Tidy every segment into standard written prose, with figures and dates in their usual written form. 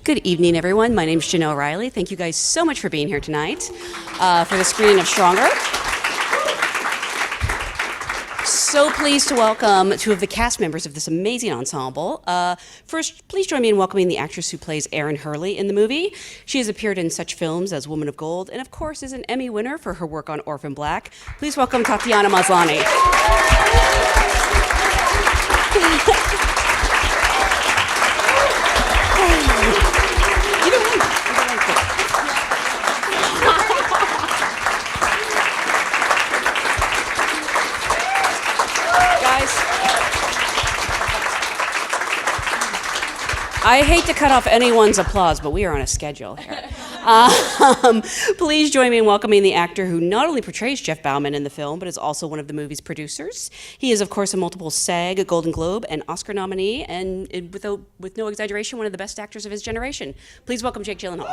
Good evening, everyone. My name is Jenelle Riley. Thank you guys so much for being here tonight for the screening of Stronger. So pleased to welcome two of the cast members of this amazing ensemble. First, please join me in welcoming the actress who plays Erin Hurley in the movie. She has appeared in such films as Woman of Gold and, of course, is an Emmy winner for her work on Orphan Black. Please welcome Tatiana Maslany. I hate to cut off anyone's applause, but we are on a schedule here. Please join me in welcoming the actor who not only portrays Jeff Bauman in the film, but is also one of the movie's producers. He is, of course, a multiple SAG, a Golden Globe, and Oscar nominee, and with no exaggeration, one of the best actors of his generation. Please welcome Jake Gyllenhaal.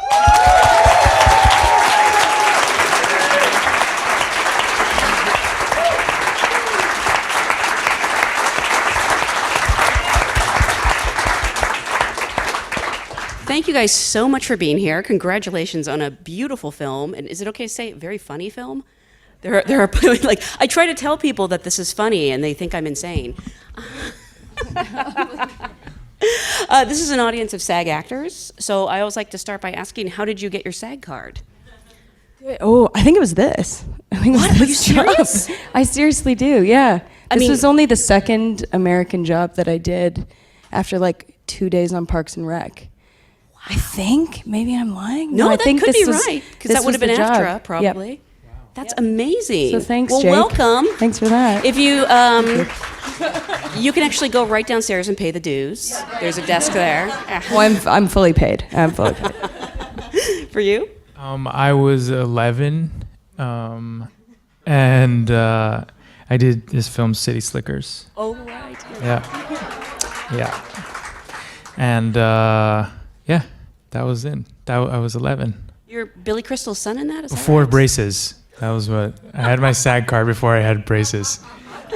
Thank you guys so much for being here. Congratulations on a beautiful film. And is it okay to say very funny film? There are like, I try to tell people that this is funny and they think I'm insane. This is an audience of SAG actors. So I always like to start by asking, how did you get your SAG card? Oh, I think it was this. What? Are you serious? I seriously do, yeah. This was only the second American job that I did after like 2 days on Parks and Rec. I think. Maybe I'm lying. No, I that think could be was, right, because that would have been AFTRA, probably. Yep. Wow. That's amazing. So thanks, well, Jake. welcome. Thanks for that. If you, you can actually go right downstairs and pay the dues. There's a desk there. Well, I'm fully paid. I'm fully paid. For you? I was 11, and I did this film, City Slickers. Oh, right. Yeah. And yeah, that was it. I was 11. You're Billy Crystal's son in that? Is that Before right? braces. That was what I had my SAG card before I had braces.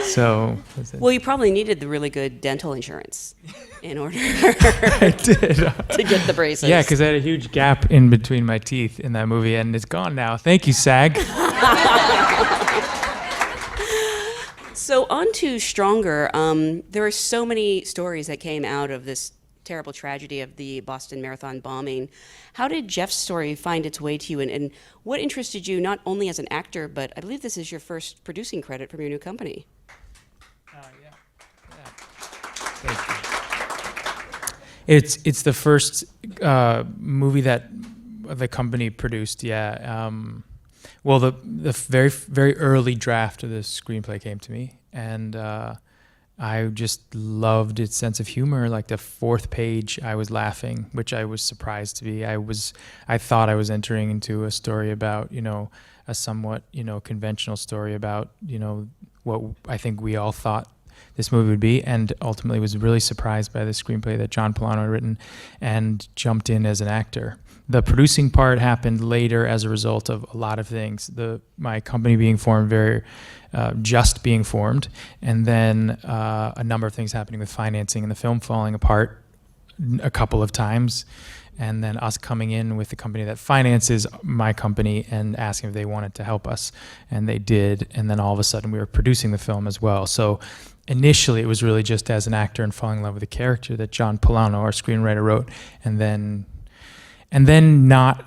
So. That's it. Well, you probably needed the really good dental insurance in order I did. to get the braces. Yeah, because I had a huge gap in between my teeth in that movie, and it's gone now. Thank you, SAG. So on to Stronger. There are so many stories that came out of this terrible tragedy of the Boston Marathon bombing. How did Jeff's story find its way to you, and what interested you not only as an actor, but I believe this is your first producing credit from your new company? Yeah. Thank you. It's the first movie that the company produced. Yeah. Well, the very very early draft of the screenplay came to me, and I just loved its sense of humor. Like the fourth page, I was laughing, which I was surprised to be. I thought I was entering into a story about, a somewhat, conventional story about, what I think we all thought this movie would be, and ultimately was really surprised by the screenplay that John Polano had written and jumped in as an actor. The producing part happened later as a result of a lot of things. My company being formed, just being formed, and then a number of things happening with financing and the film falling apart a couple of times, and then us coming in with the company that finances my company and asking if they wanted to help us, and they did, and then all of a sudden we were producing the film as well. So initially it was really just as an actor and falling in love with the character that John Polano, our screenwriter, wrote, and then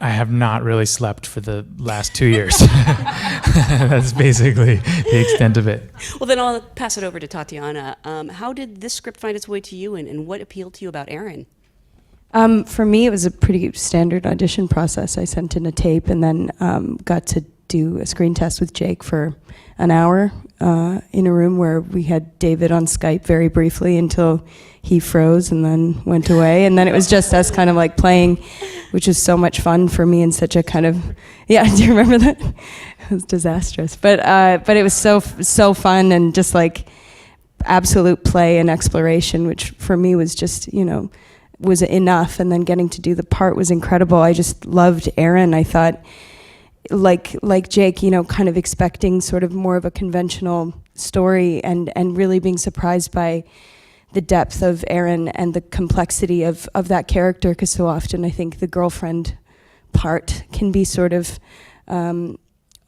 I have not really slept for the last 2 years. That's basically the extent of it. Well, then I'll pass it over to Tatiana. How did this script find its way to you, and what appealed to you about Erin? For me, it was a pretty standard audition process. I sent in a tape and then got to do a screen test with Jake for an hour in a room where we had David on Skype very briefly until he froze and then went away. And then it was just us kind of like playing, which was so much fun for me, and such a kind of, yeah, do you remember that? It was disastrous. But it was so fun, and just like absolute play and exploration, which for me was just, was enough. And then getting to do the part was incredible. I just loved Erin. I thought, like Jake, kind of expecting sort of more of a conventional story, and really being surprised by the depth of Erin and the complexity of that character, because so often I think the girlfriend part can be sort of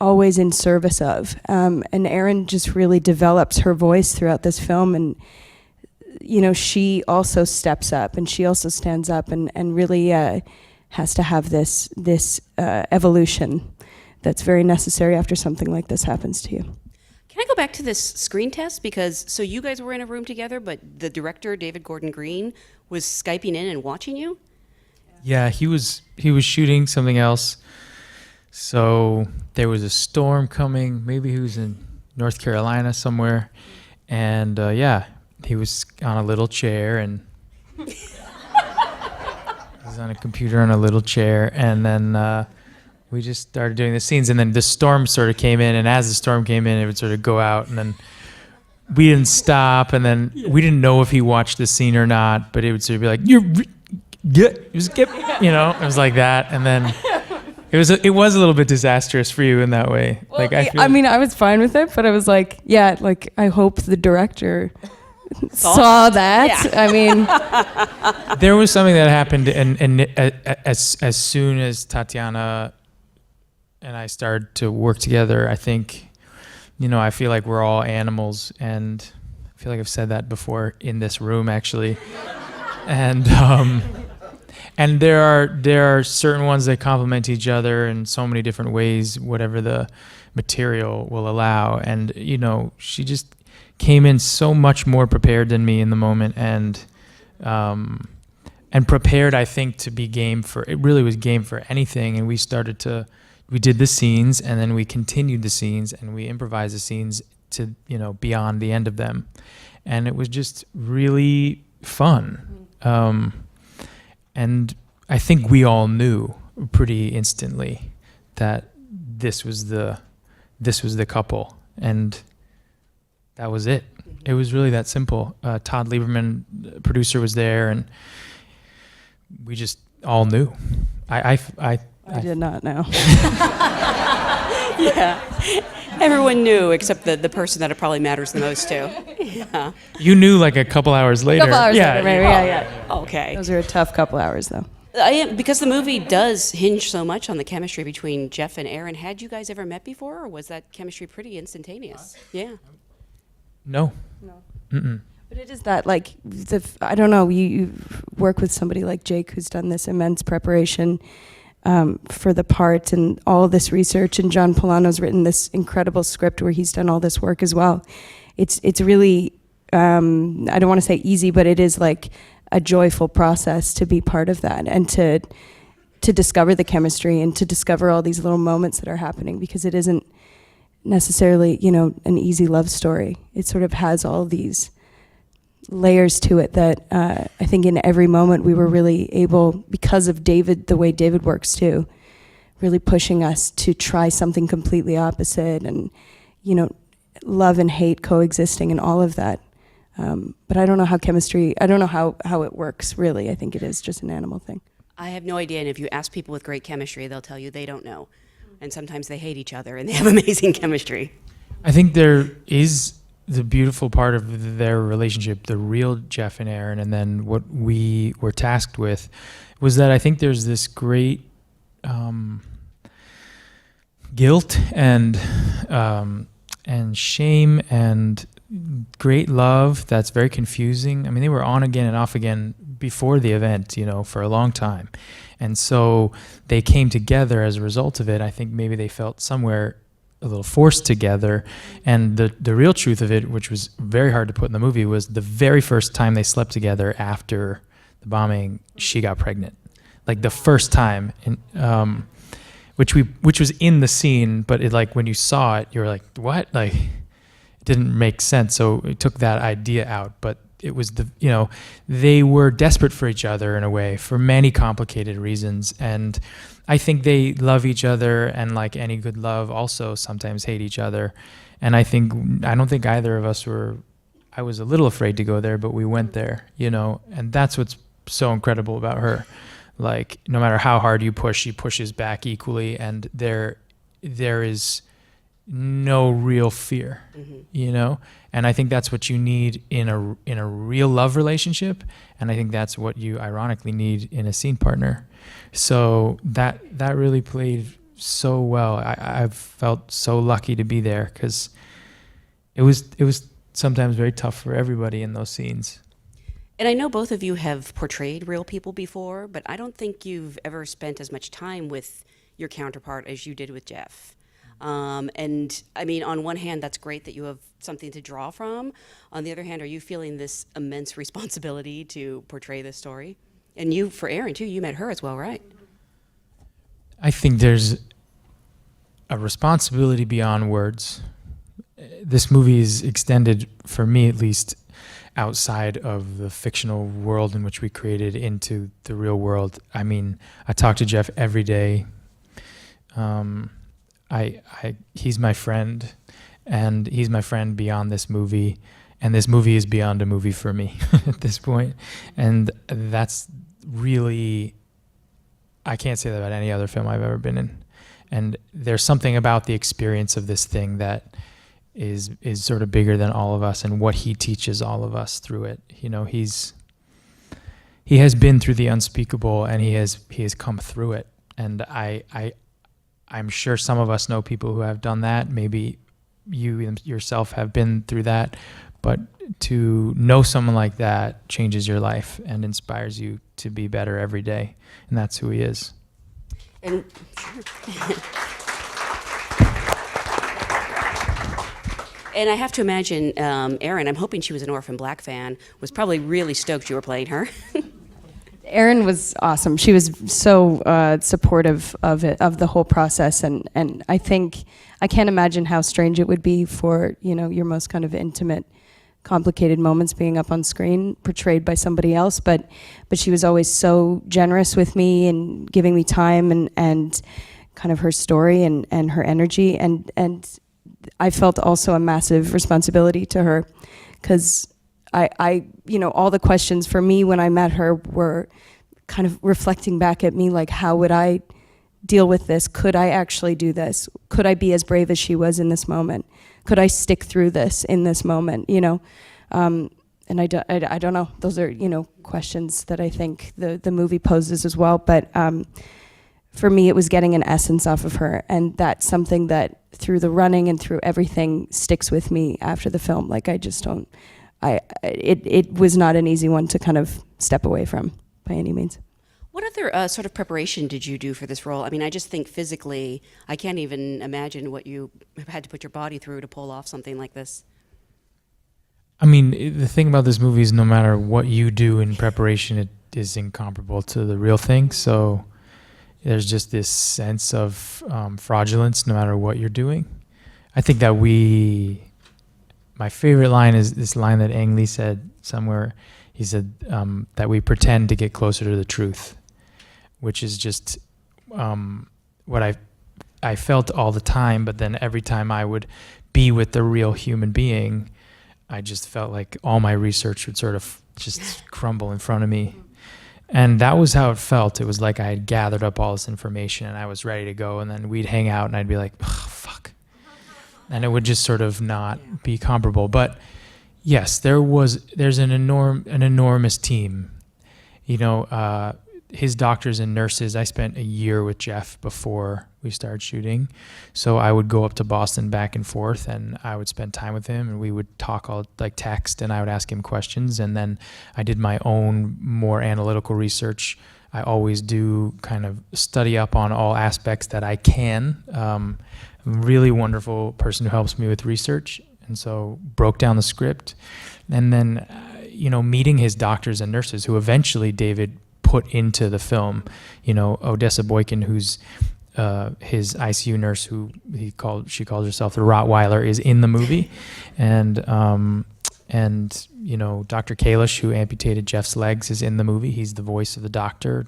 always in service of. And Erin just really develops her voice throughout this film, and she also steps up and she also stands up and really has to have this evolution that's very necessary after something like this happens to you. Can I go back to this screen test? Because so you guys were in a room together, but the director, David Gordon Green, was Skyping in and watching you? Yeah, he was shooting something else. So there was a storm coming. Maybe he was in North Carolina somewhere. And he was on a little chair, and he was on a computer on a little chair. And then we just started doing the scenes, and then the storm sort of came in, and as the storm came in, it would sort of go out, and then we didn't stop, and then we didn't know if he watched the scene or not, but it would sort of be like, it was like that, and then it was a little bit disastrous for you in that way. Well, I was fine with it, but I was like, I hope the director saw that. Yeah. I mean, there was something that happened, and as soon as Tatiana and I started to work together, I think, I feel like we're all animals, and I feel like I've said that before in this room, actually. And there are certain ones that complement each other in so many different ways, whatever the material will allow. And, she just came in so much more prepared than me in the moment, and prepared, I think, to be game for, it really was game for anything. And we did the scenes, and then we continued the scenes, and we improvised the scenes to, beyond the end of them. And it was just really fun. And I think we all knew pretty instantly that this was the couple, and that was it. It was really that simple. Todd Lieberman, the producer, was there, and we just all knew. I did not know. Yeah. Everyone knew except the person that it probably matters the most to. Yeah. You knew like a couple hours later. Later, maybe. Yeah. Okay. Those are a tough couple hours, though. Because the movie does hinge so much on the chemistry between Jeff and Erin. Had you guys ever met before, or was that chemistry pretty instantaneous? Yeah. No. Mm-mm. But it is that, like, I don't know, you work with somebody like Jake who's done this immense preparation for the part and all of this research, and John Polano's written this incredible script where he's done all this work as well. It's really, I don't want to say easy, but it is like a joyful process to be part of that, and to discover the chemistry and to discover all these little moments that are happening, because it isn't necessarily, an easy love story. It sort of has all these layers to it that I think in every moment we were really able, because of David, the way David works too, really pushing us to try something completely opposite, and love and hate coexisting and all of that. But I don't know I don't know how it works really. I think it is just an animal thing. I have no idea, and if you ask people with great chemistry, they'll tell you they don't know. And sometimes they hate each other and they have amazing chemistry. I think there is the beautiful part of their relationship, the real Jeff and Erin, and then what we were tasked with was that I think there's this great guilt and shame and great love that's very confusing. I mean, they were on again and off again before the event, for a long time. And so they came together as a result of it. I think maybe they felt somewhere a little forced together. And the real truth of it, which was very hard to put in the movie, was the very first time they slept together after the bombing, she got pregnant. Like the first time, which was in the scene, but it, like, when you saw it, you were like, what? Like, it didn't make sense. So it took that idea out. But it was they were desperate for each other in a way for many complicated reasons. And I think they love each other, and like any good love also sometimes hate each other. And I don't think either of us I was a little afraid to go there, but we went there, and that's what's so incredible about her. Like, no matter how hard you push, she pushes back equally. And there is no real fear, you know? And I think that's what you need in a real love relationship. And I think that's what you ironically need in a scene partner. So that really played so well. I've felt so lucky to be there, because it was sometimes very tough for everybody in those scenes. And I know both of you have portrayed real people before, but I don't think you've ever spent as much time with your counterpart as you did with Jeff. And I mean, on one hand, that's great that you have something to draw from. On the other hand, are you feeling this immense responsibility to portray this story? And you, for Erin too, you met her as well, right? I think there's a responsibility beyond words. This movie is extended, for me at least, outside of the fictional world in which we created into the real world. I mean, I talk to Jeff every day. He's my friend, and he's my friend beyond this movie, and this movie is beyond a movie for me at this point. And that's really, I can't say that about any other film I've ever been in. And there's something about the experience of this thing that is sort of bigger than all of us, and what he teaches all of us through it. You know, he has been through the unspeakable, and he has come through it. And I'm sure some of us know people who have done that. Maybe you yourself have been through that, but to know someone like that changes your life and inspires you to be better every day. And that's who he is. And And I have to imagine, Erin, I'm hoping she was an Orphan Black fan, was probably really stoked you were playing her. Erin was awesome. She was so supportive of it, of the whole process, and I think I can't imagine how strange it would be for, you know, your most kind of intimate, complicated moments being up on screen, portrayed by somebody else. But she was always so generous with me and giving me time and kind of her story and her energy, and I felt also a massive responsibility to her, because I, you know, all the questions for me when I met her were kind of reflecting back at me, like, how would I deal with this? Could I actually do this? Could I be as brave as she was in this moment? Could I stick through this in this moment, you know? And I don't know. Those are, you know, questions that I think the movie poses as well. But for me, it was getting an essence off of her. And that's something that through the running and through everything sticks with me after the film. Like, I just don't, it was not an easy one to kind of step away from by any means. What other sort of preparation did you do for this role? I mean, I just think physically, I can't even imagine what you had to put your body through to pull off something like this. I mean, the thing about this movie is no matter what you do in preparation, it is incomparable to the real thing. So there's just this sense of fraudulence no matter what you're doing. I think that my favorite line is this line that Ang Lee said somewhere. He said that we pretend to get closer to the truth, which is just what I felt all the time. But then every time I would be with the real human being, I just felt like all my research would sort of just crumble in front of me. And that was how it felt. It was like I had gathered up all this information and I was ready to go. And then we'd hang out and I'd be like, oh, fuck. And it would just sort of not be comparable. But yes, there's an enormous team. You know, his doctors and nurses, I spent a year with Jeff before we started shooting. So I would go up to Boston back and forth and I would spend time with him and we would talk all like text and I would ask him questions. And then I did my own more analytical research. I always do kind of study up on all aspects that I can. A really wonderful person who helps me with research. And so broke down the script. And then, you know, meeting his doctors and nurses who eventually David put into the film. You know, Odessa Boykin, who's his ICU nurse, who she calls herself the Rottweiler, is in the movie. And you know, Dr. Kalish, who amputated Jeff's legs, is in the movie. He's the voice of the doctor,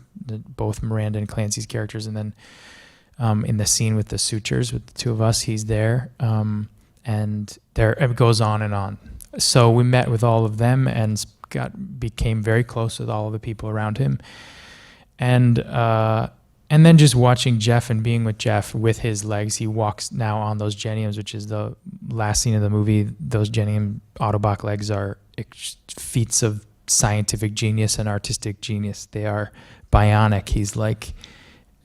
both Miranda and Clancy's characters. And then in the scene with the sutures with the two of us, he's there. And there it goes on and on. So we met with all of them and became very close with all of the people around him. And And then just watching Jeff and being with Jeff with his legs, he walks now on those geniums, which is the last scene of the movie. Those genium Autobach legs are feats of scientific genius and artistic genius. They are bionic. He's like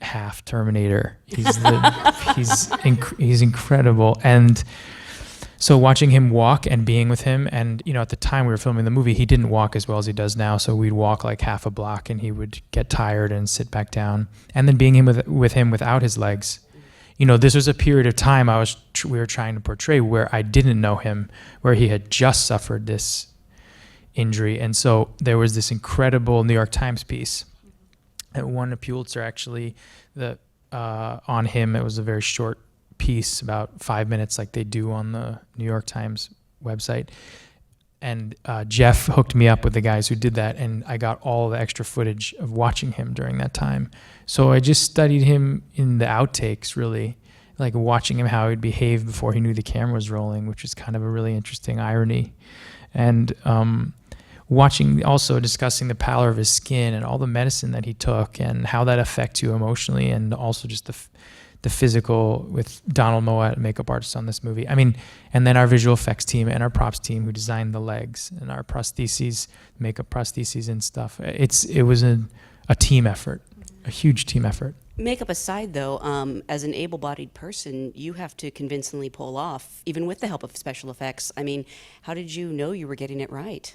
half Terminator. He's incredible. And so watching him walk and being with him, and at the time we were filming the movie, he didn't walk as well as he does now. So we'd walk like half a block, and he would get tired and sit back down. And then being with him without his legs, this was a period of time we were trying to portray where I didn't know him, where he had just suffered this injury, and so there was this incredible New York Times piece that won a Pulitzer actually, on him. It was a very short piece, about 5 minutes, like they do on the New York Times website. And Jeff hooked me up with the guys who did that, and I got all the extra footage of watching him during that time. So I just studied him in the outtakes, really, like watching him how he'd behave before he knew the camera was rolling, which is kind of a really interesting irony. And discussing the pallor of his skin and all the medicine that he took and how that affects you emotionally, and also just the physical with Donald Moet, makeup artist on this movie. I mean, and then our visual effects team and our props team who designed the legs and our prostheses, makeup prostheses and stuff. It was a team effort, a huge team effort. Makeup aside, though, as an able-bodied person, you have to convincingly pull off, even with the help of special effects. I mean, how did you know you were getting it right?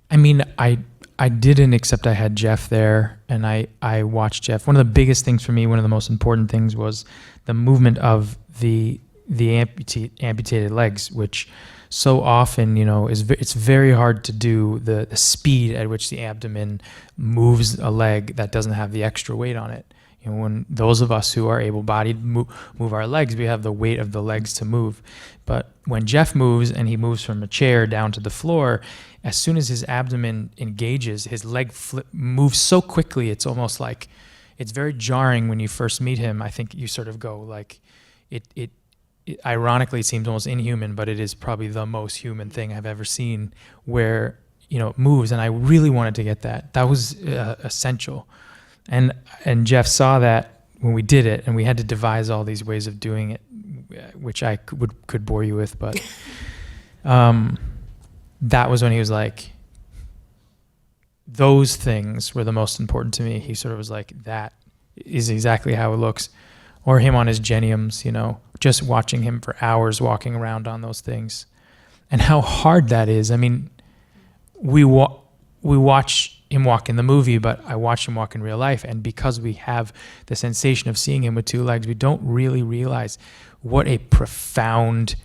I mean, I didn't, except I had Jeff there, and I watched Jeff. One of the biggest things for me, one of the most important things, was the movement of the amputated legs, which so often, it's very hard to do the speed at which the abdomen moves a leg that doesn't have the extra weight on it. When those of us who are able-bodied move our legs, we have the weight of the legs to move. But when Jeff moves, and he moves from a chair down to the floor, as soon as his abdomen engages, his leg moves so quickly, it's almost like, it's very jarring when you first meet him. I think you sort of go like, it ironically, it seems almost inhuman, but it is probably the most human thing I've ever seen, where, it moves. And I really wanted to get that. That was essential. And Jeff saw that when we did it, and we had to devise all these ways of doing it, which I could bore you with, but that was when he was like, those things were the most important to me. He sort of was like, that is exactly how it looks. Or him on his geniums, just watching him for hours walking around on those things, and how hard that is. I mean, we watch him walk in the movie, but I watch him walk in real life. And because we have the sensation of seeing him with two legs, we don't really realize what a profound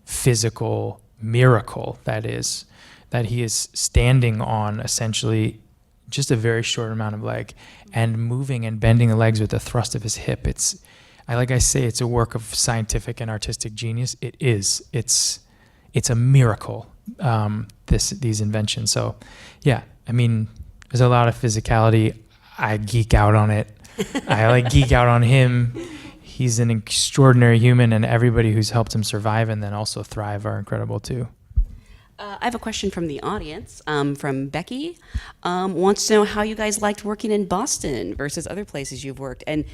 physical miracle that is, that he is standing on essentially just a very short amount of leg and moving and bending the legs with the thrust of his hip. Like I say, it's a work of scientific and artistic genius. It is. It's a miracle, these inventions. So, yeah, I mean, there's a lot of physicality. I geek out on it. I geek out on him. He's an extraordinary human, and everybody who's helped him survive and then also thrive are incredible too. I have a question from the audience, from Becky. Wants to know how you guys liked working in Boston versus other places you've worked. And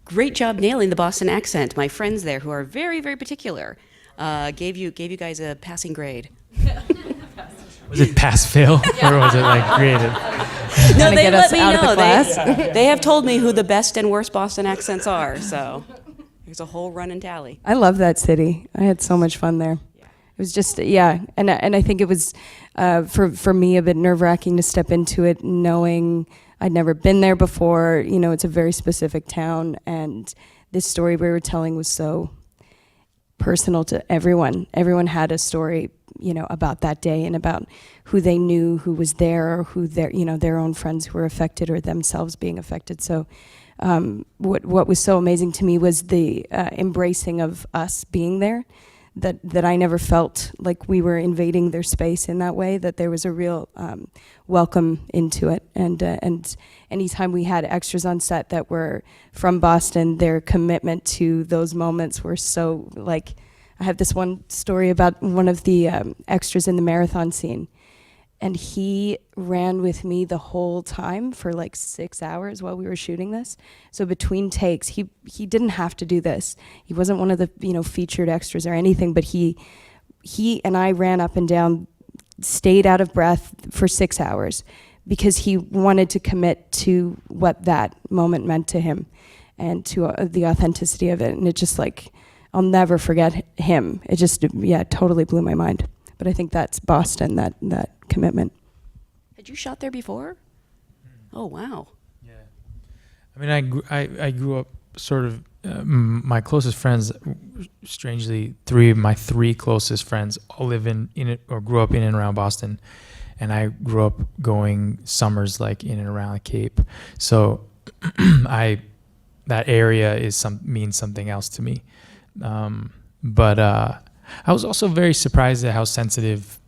great job nailing the Boston accent. My friends there, who are very, very particular, gave you guys a passing grade. Was it pass-fail, or was it creative? No, they get let us me out of know. the class? They have told me who the best and worst Boston accents are, so there's a whole running tally. I love that city. I had so much fun there. Yeah. It was just, and I think it was, for me, a bit nerve-wracking to step into it knowing I'd never been there before. It's a very specific town, and this story we were telling was so personal to everyone. Everyone had a story, about that day and about who they knew, who was there, or who their own friends who were affected or themselves being affected. So what was so amazing to me was the embracing of us being there, that I never felt like we were invading their space in that way, that there was a real welcome into it. And anytime we had extras on set that were from Boston, their commitment to those moments were so, I have this one story about one of the extras in the marathon scene. and he ran with me the whole time for like 6 hours while we were shooting this. So between takes, he didn't have to do this. He wasn't one of the, you know, featured extras or anything, but he and I ran up and down, stayed out of breath for 6 hours because he wanted to commit to what that moment meant to him and to the authenticity of it. And it just like, I'll never forget him. It just, yeah, totally blew my mind. But I think that's Boston, that commitment. Had you shot there before? Oh, wow. Yeah. I mean, I grew up sort of, my closest friends, strangely, my three closest friends all live in it or grew up in and around Boston. And I grew up going summers like in and around the Cape. So that area means something else to me. But I was also very surprised at how sensitive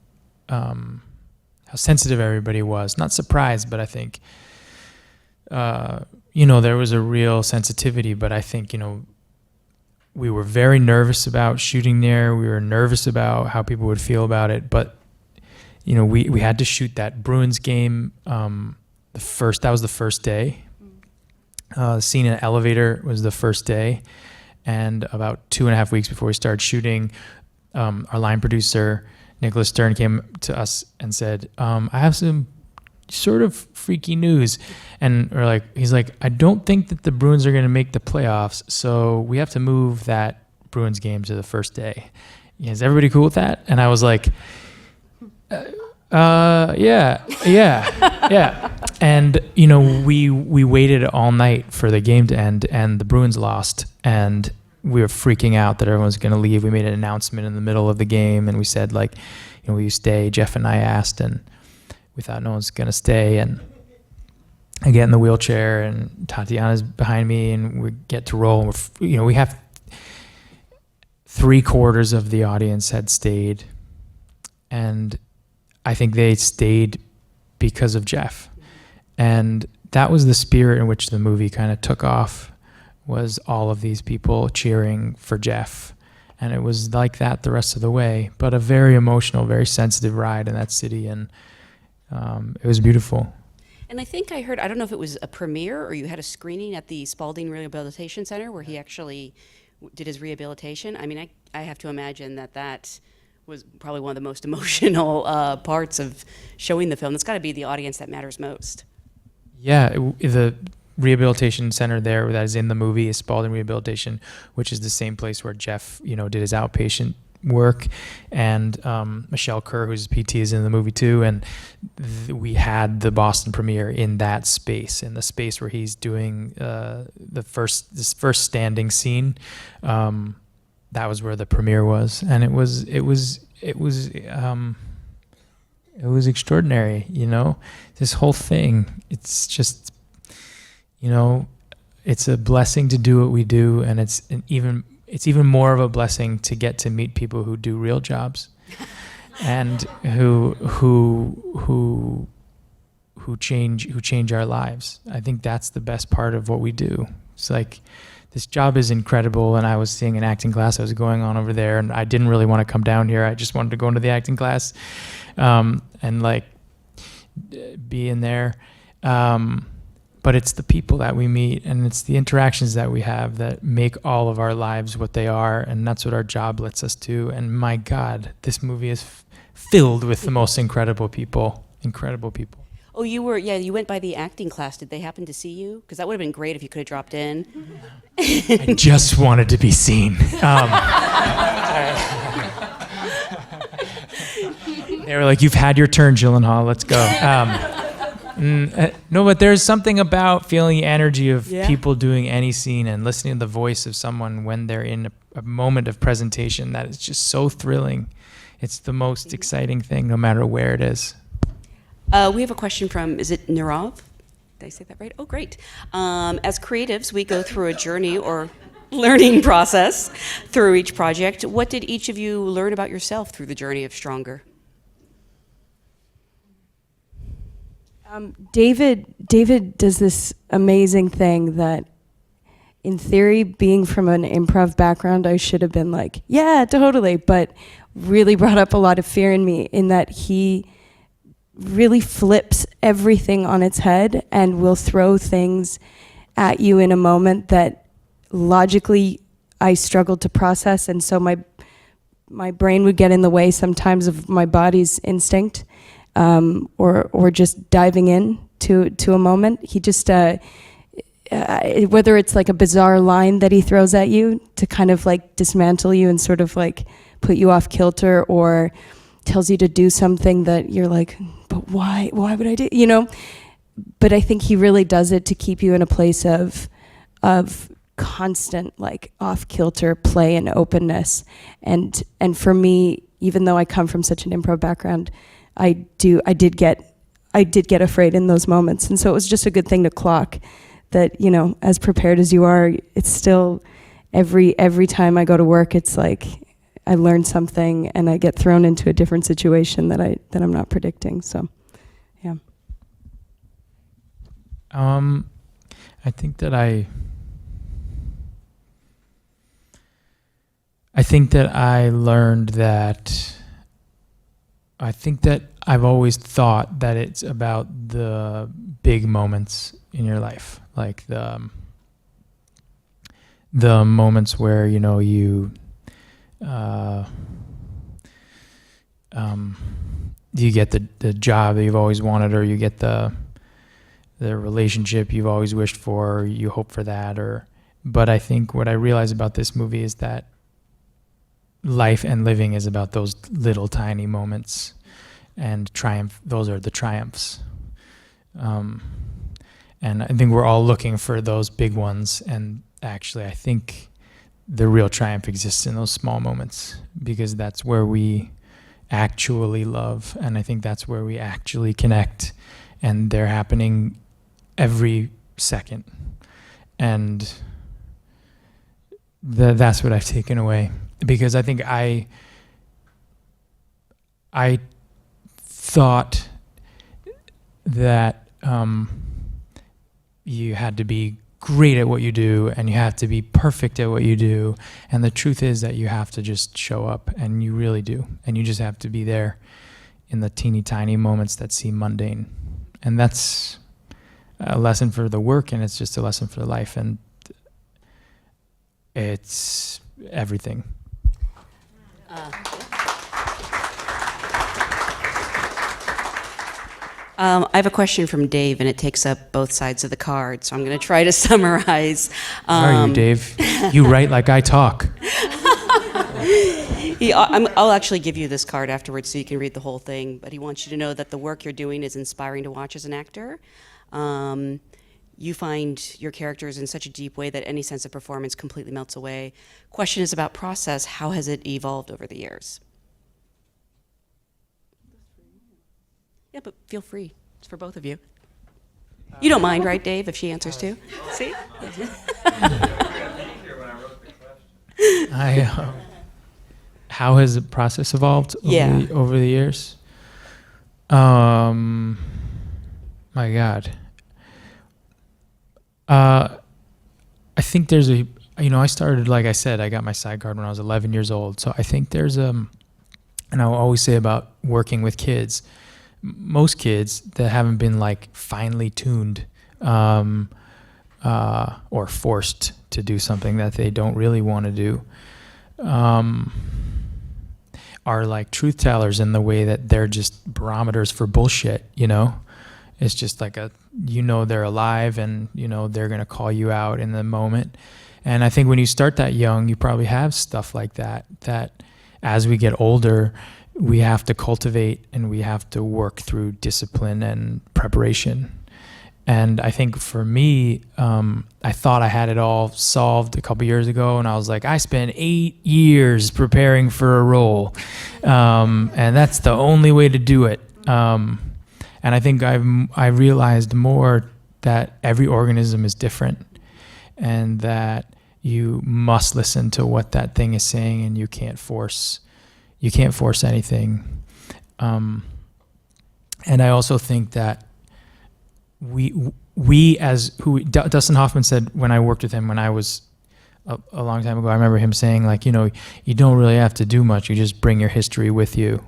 everybody was. Not surprised, but I think, you know, there was a real sensitivity, but I think, you know, we were very nervous about shooting there. We were nervous about how people would feel about it, but, you know, we had to shoot that Bruins game. That was the first day. The scene in an elevator was the first day. And about 2.5 weeks before we started shooting, our line producer, Nicholas Stern, came to us and said, I have some sort of freaky news. And he's like, I don't think that the Bruins are going to make the playoffs, so we have to move that Bruins game to the first day. Is everybody cool with that? And I was like, yeah. And, you know, we waited all night for the game to end, and the Bruins lost, and we were freaking out that everyone's going to leave. We made an announcement in the middle of the game, and we said, like, you know, will you stay? Jeff and I asked, and we thought no one's going to stay. And I get in the wheelchair, and Tatiana's behind me, and we get to roll. And you know, we have 3/4 of the audience had stayed, and I think they stayed because of Jeff. And that was the spirit in which the movie kind of took off, was all of these people cheering for Jeff. And it was like that the rest of the way, but a very emotional, very sensitive ride in that city. And it was beautiful. And I think I heard, I don't know if it was a premiere or you had a screening at the Spaulding Rehabilitation Center where he actually did his rehabilitation. I mean, I have to imagine that was probably one of the most emotional parts of showing the film. It's got to be the audience that matters most. Yeah, the rehabilitation center there that is in the movie is Spaulding Rehabilitation, which is the same place where Jeff, you know, did his outpatient work, and Michelle Kerr, who's PT, is in the movie too. And we had the Boston premiere in that space, in the space where he's doing this first standing scene. That was where the premiere was, and it was extraordinary. You know, this whole thing. It's just, you know, it's a blessing to do what we do, and it's even more of a blessing to get to meet people who do real jobs, and who change our lives. I think that's the best part of what we do. It's like, this job is incredible, and I was seeing an acting class I was going on over there, and I didn't really want to come down here. I just wanted to go into the acting class, and like be in there. But it's the people that we meet, and it's the interactions that we have that make all of our lives what they are, and that's what our job lets us do. And my God, this movie is filled with the most incredible people. Oh, you went by the acting class. Did they happen to see you? Because that would have been great if you could have dropped in. I just wanted to be seen. They were like, "You've had your turn, Gyllenhaal. Let's go." No, but there's something about feeling the energy of people doing any scene and listening to the voice of someone when they're in a moment of presentation that is just so thrilling. It's the most exciting thing, no matter where it is. We have a question from, is it Nirav? Did I say that right? Oh, great. As creatives, we go through a journey or learning process through each project. What did each of you learn about yourself through the journey of Stronger? David does this amazing thing that, in theory, being from an improv background, I should have been like, yeah, totally, but really brought up a lot of fear in me, in that he really flips everything on its head and will throw things at you in a moment that logically I struggled to process, and so my brain would get in the way sometimes of my body's instinct, or just diving in to a moment. He just whether it's like a bizarre line that he throws at you to kind of like dismantle you and sort of like put you off kilter, or tells you to do something that you're like, but why would I do, you know? But I think he really does it to keep you in a place of constant like off kilter play and openness. And for me, even though I come from such an improv background, I did get afraid in those moments. And so it was just a good thing to clock that, you know, as prepared as you are, it's still every time I go to work, it's like I learn something and I get thrown into a different situation that I'm not predicting. So, yeah. I think that I learned that I've always thought that it's about the big moments in your life, like the moments where, you know, you get the job that you've always wanted, or you get the relationship you've always wished for, or you hope for that. But I think what I realized about this movie is that life and living is about those little tiny moments, and those are the triumphs. And I think we're all looking for those big ones, and actually I think the real triumph exists in those small moments, because that's where we actually love, and I think that's where we actually connect, and they're happening every second. And that's what I've taken away, because I think I thought that you had to be great at what you do, and you have to be perfect at what you do, and the truth is that you have to just show up, and you really do, and you just have to be there in the teeny tiny moments that seem mundane. And that's a lesson for the work, and it's just a lesson for life, and it's everything. I have a question from Dave, and it takes up both sides of the card, so I'm going to try to summarize. Where are you, Dave? You write like I talk. I'll actually give you this card afterwards so you can read the whole thing, but he wants you to know that the work you're doing is inspiring to watch as an actor. You find your characters in such a deep way that any sense of performance completely melts away. Question is about process. How has it evolved over the years? Yeah, but feel free. It's for both of you. You don't mind, right, Dave, if she answers too? See? How has the process evolved over the years? My God. I think there's I started, like I said, I got my SAG card when I was 11 years old. So I think there's and I'll always say about working with kids, most kids that haven't been like finely tuned or forced to do something that they don't really want to do are like truth tellers in the way that they're just barometers for bullshit, you know? It's just like they're alive, and they're going to call you out in the moment. And I think when you start that young, you probably have stuff like that as we get older, we have to cultivate, and we have to work through discipline and preparation. And I think for me, I thought I had it all solved a couple years ago, and I was like, I spent 8 years preparing for a role, and that's the only way to do it. And I think I realized more that every organism is different, and that you must listen to what that thing is saying, and you can't force anything. And I also think that we as who Dustin Hoffman said when I worked with him when I was a long time ago, I remember him saying, like, you don't really have to do much, you just bring your history with you.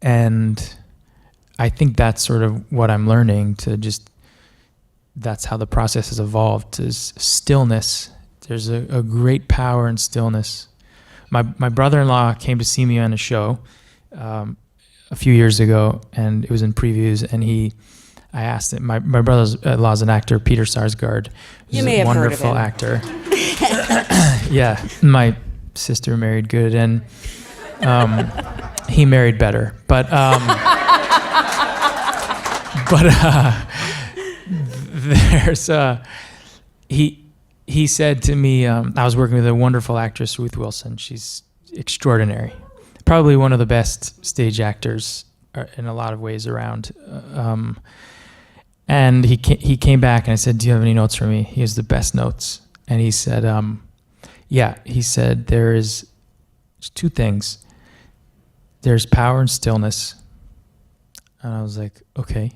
And I think that's sort of what I'm learning that's how the process has evolved, is stillness. There's a great power in stillness. My brother-in-law came to see me on a show a few years ago, and it was in previews, and I asked him, my brother-in-law is an actor, Peter Sarsgaard, who's You may a have heard of wonderful him. actor. Yeah, my sister married good, and he married better. But there's he said to me, I was working with a wonderful actress, Ruth Wilson. She's extraordinary, probably one of the best stage actors in a lot of ways around. And he came back and I said, "Do you have any notes for me?" He has the best notes, and he said, "Yeah." He said, "There's two things. There's power in stillness." And I was like, "Okay."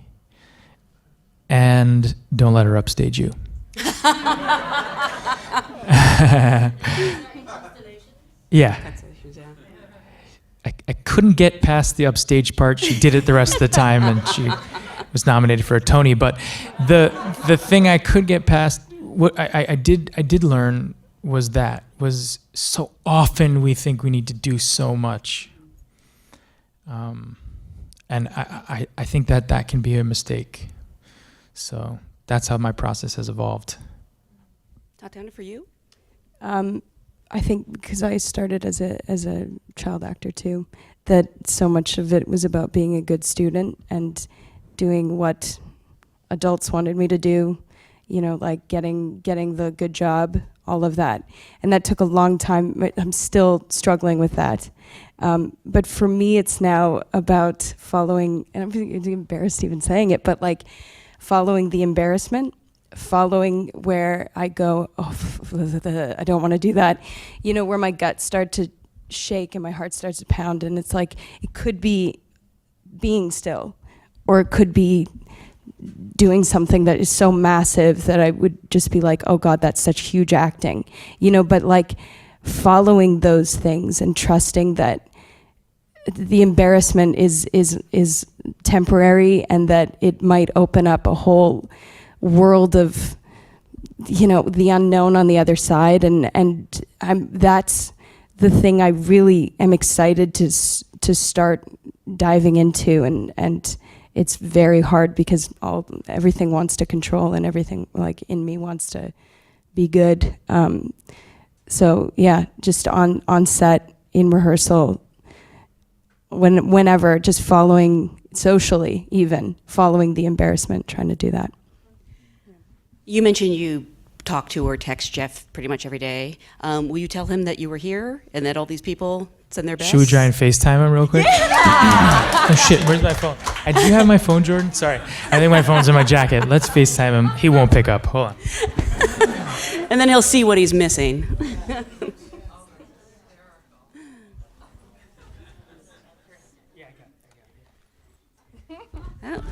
"And don't let her upstage you." Yeah. I couldn't get past the upstage part. She did it the rest of the time, and she was nominated for a Tony. But the thing I could get past, what I did learn was so often we think we need to do so much, and I think that can be a mistake. So that's how my process has evolved. Tatiana, for you? I think because I started as a child actor too, that so much of it was about being a good student and doing what adults wanted me to do, like getting the good job, all of that. And that took a long time. I'm still struggling with that. But for me, it's now about following, and I'm embarrassed even saying it, but like following the embarrassment, following where I go, I don't want to do that, where my guts start to shake and my heart starts to pound, and it's like, it could be being still, or it could be doing something that is so massive that I would just be like, oh God, that's such huge acting, but like following those things and trusting that the embarrassment is temporary, and that it might open up a whole world of the unknown on the other side, and that's the thing I really am excited to start diving into, and it's very hard because everything wants to control, and everything like in me wants to be good. So yeah, just on set, in rehearsal, whenever, just following socially, even following the embarrassment, trying to do that. You mentioned you talk to or text Jeff pretty much every day. Will you tell him that you were here and that all these people send their best? Should we try and FaceTime him real quick? Oh shit, where's my phone? Do you have my phone, Jordan? Sorry. I think my phone's in my jacket. Let's FaceTime him. He won't pick up. Hold on. And then he'll see what he's missing. Oh.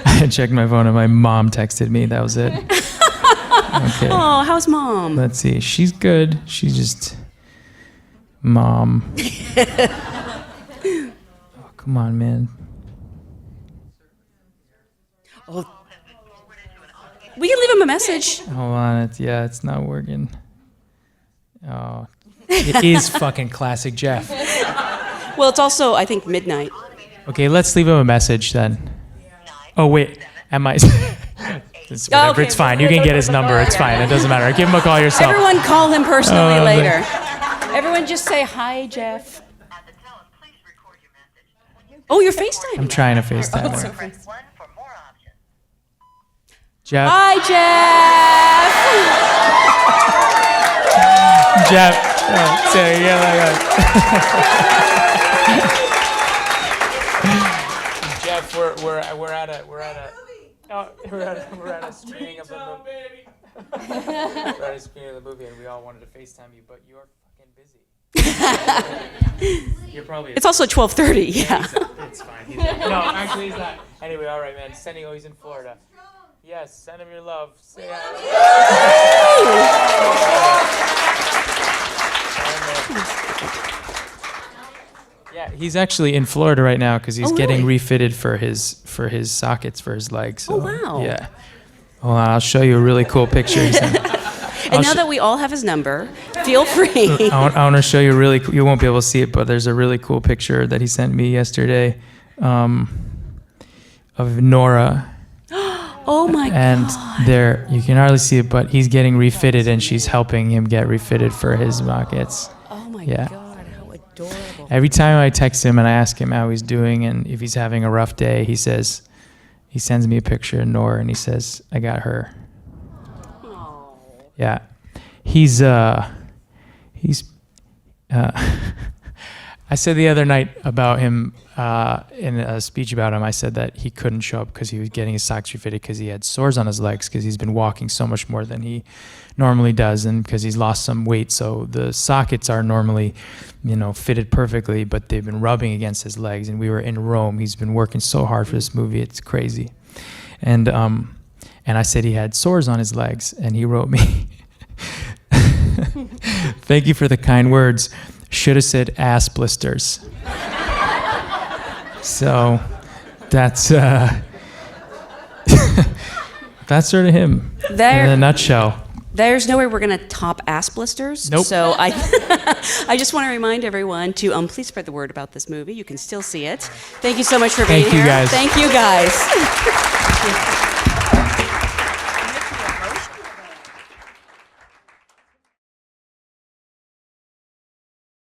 I checked my phone and my mom texted me. That was it. Okay. Oh, how's mom? Let's see. She's good. She's just mom. Oh, come on, man. Oh. We can leave him a message. Hold on. It's not working. Oh, it is fucking classic Jeff. Well, it's also, I think, midnight. Okay, let's leave him a message then. Oh, wait. Am I... It's whatever. Okay. It's fine. You can get his number. It's fine. It doesn't matter. Give him a call yourself. Everyone call him personally Oh, later. Everyone just say, hi, Jeff. Oh, you're FaceTime. I'm trying to FaceTime her. Jeff. Hi, Jeff. Jeff. Oh, sorry, Jeff, we're at a screening of the movie. We're at a screening of the movie, and we all wanted to FaceTime you, but you're fucking busy. You're probably. It's also 12:30. Yeah. It's fine. No, actually, he's not. Anyway, all right, man. He's in Florida. Yes, send him your love. Say hi. Yeah, he's actually in Florida right now because he's Oh, getting really? refitted for his sockets for his legs. So, Oh, wow. Yeah. Hold on, I'll show you a really cool picture. He sent. And now that we all have his number, feel free. I want to show you you won't be able to see it, but there's a really cool picture that he sent me yesterday of Nora. Oh my And God. there, you can hardly see it, but he's getting refitted and she's helping him get refitted for his sockets. Oh my Yeah. God, how adorable. Every time I text him and I ask him how he's doing and if he's having a rough day, he sends me a picture of Nora and he says, I got her. Yeah. I said the other night about him, in a speech about him, I said that he couldn't show up because he was getting his socks refitted because he had sores on his legs because he's been walking so much more than he normally does and because he's lost some weight. So the sockets are normally, fitted perfectly, but they've been rubbing against his legs. And we were in Rome. He's been working so hard for this movie. It's crazy. And I said he had sores on his legs, and he wrote me, thank you for the kind words. Should have said ass blisters. So that's that's sort of him in a nutshell. There's no way we're going to top ass blisters. Nope. So I just want to remind everyone to please spread the word about this movie. You can still see it. Thank you so much for being Thank you, here. guys. Thank you, guys.